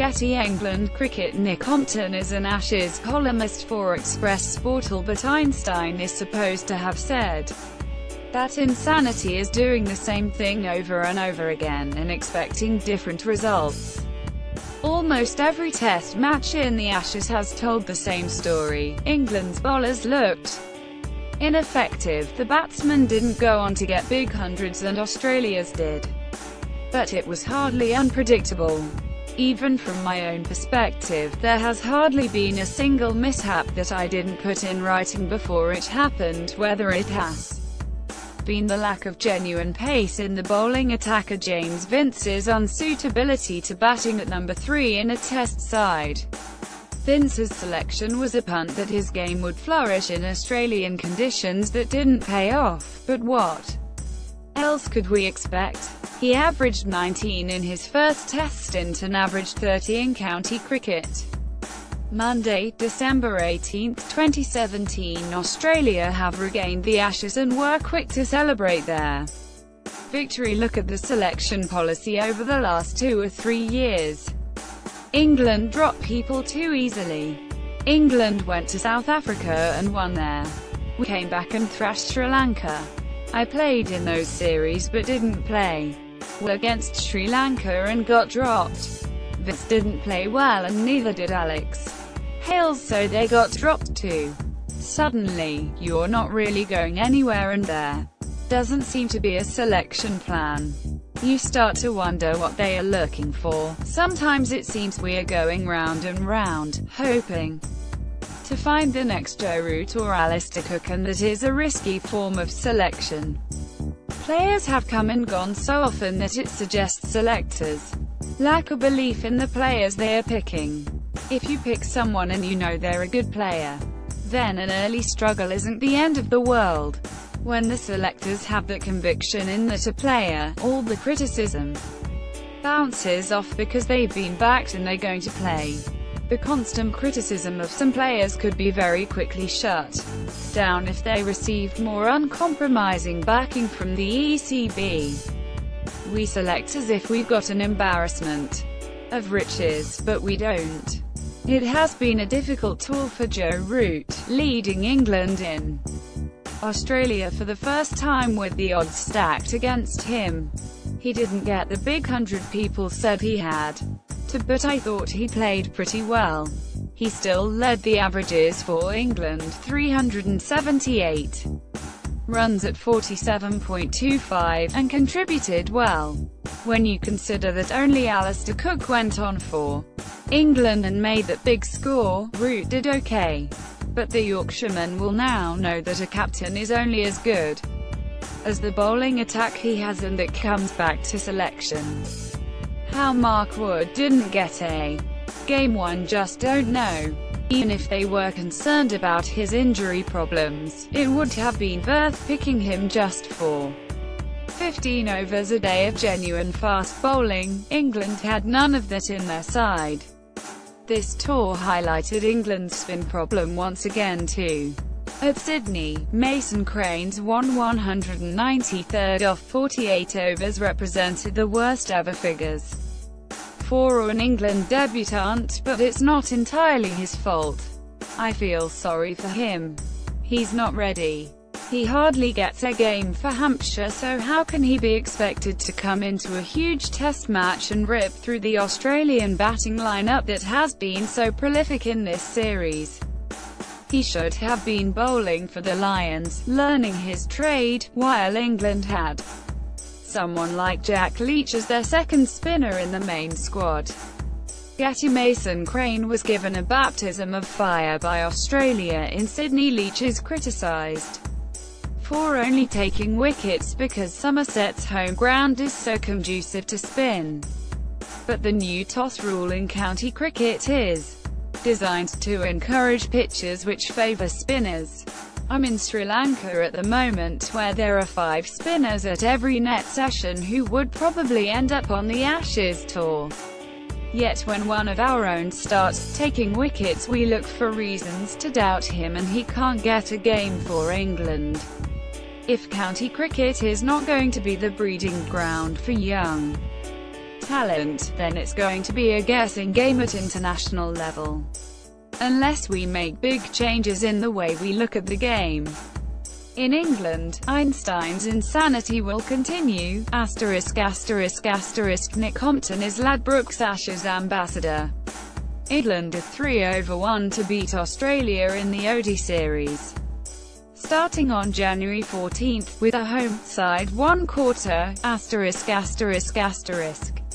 Getty England Cricket. Nick Compton is an Ashes columnist for Express Sport, Albert Einstein is supposed to have said that insanity is doing the same thing over and over again and expecting different results. Almost every test match in the Ashes has told the same story. England's bowlers looked ineffective, the batsmen didn't go on to get big hundreds and Australia's did. But it was hardly unpredictable. Even from my own perspective, there has hardly been a single mishap that I didn't put in writing before it happened, whether it has been the lack of genuine pace in the bowling attack or James Vince's unsuitability to batting at number 3 in a test side. Vince's selection was a punt that his game would flourish in Australian conditions that didn't pay off, but what else could we expect? He averaged 19 in his first test stint and averaged 30 in county cricket. Monday, December 18, 2017. Australia have regained the Ashes and were quick to celebrate their victory. Look at the selection policy over the last 2 or 3 years. England dropped people too easily. England went to South Africa and won there. We came back and thrashed Sri Lanka. I played in those series but didn't play well against Sri Lanka and got dropped. Vince didn't play well and neither did Alex Hales, so they got dropped too. Suddenly, you're not really going anywhere and there doesn't seem to be a selection plan. You start to wonder what they are looking for. Sometimes it seems we are going round and round, hoping to find the next Joe Root or Alistair Cook, and that is a risky form of selection. Players have come and gone so often that it suggests selectors lack a belief in the players they are picking. If you pick someone and you know they're a good player, then an early struggle isn't the end of the world. When the selectors have the conviction in that a player, all the criticism bounces off because they've been backed and they're going to play. The constant criticism of some players could be very quickly shut down if they received more uncompromising backing from the ECB. We select as if we've got an embarrassment of riches, but we don't. It has been a difficult tour for Joe Root, leading England in Australia for the first time with the odds stacked against him. He didn't get the big 100 people said he had to, but I thought he played pretty well. He still led the averages for England, 378 runs at 47.25, and contributed well. When you consider that only Alistair Cook went on for England and made that big score, Root did okay. But the Yorkshireman will now know that a captain is only as good as the bowling attack he has, and that comes back to selection. How Mark Wood didn't get a Game 1, just don't know. Even if they were concerned about his injury problems, it would have been worth picking him just for 15 overs a day of genuine fast bowling. England had none of that in their side. This tour highlighted England's spin problem once again too. At Sydney, Mason Crane's 193rd off 48 overs represented the worst ever figures for an England debutant, but it's not entirely his fault. I feel sorry for him. He's not ready. He hardly gets a game for Hampshire, so how can he be expected to come into a huge test match and rip through the Australian batting lineup that has been so prolific in this series? He should have been bowling for the Lions, learning his trade, while England had someone like Jack Leach as their second spinner in the main squad. Getty Mason Crane was given a baptism of fire by Australia in Sydney. Leach is criticised for only taking wickets because Somerset's home ground is so conducive to spin. But the new toss rule in county cricket is designed to encourage pitches which favour spinners. I'm in Sri Lanka at the moment, where there are 5 spinners at every net session who would probably end up on the Ashes tour. Yet when one of our own starts taking wickets, we look for reasons to doubt him, and he can't get a game for England. If county cricket is not going to be the breeding ground for young talent, then it's going to be a guessing game at international level. Unless we make big changes in the way we look at the game. In England, Einstein's insanity will continue. *****. Nick Compton is Ladbrokes Ashes ambassador. England are 3-1 to beat Australia in the ODI series. Starting on January 14, with a home side 1/4, *********.